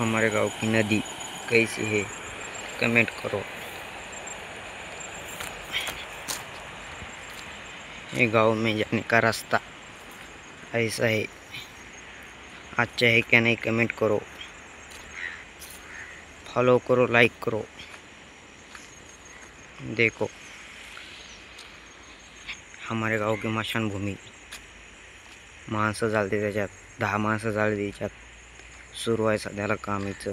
हमारे गांव की नदी कैसी है कमेंट करो। ये गांव में जाने का रास्ता ऐसा है, अच्छा है क्या नहीं कमेंट करो, फॉलो करो, लाइक करो। देखो हमारे गाव की स्मशानभूमी, माणसं झालते त्याच्यात 10 माणसं झाली त्याच्यात, सुरू आहे सध्याला काम हिचं।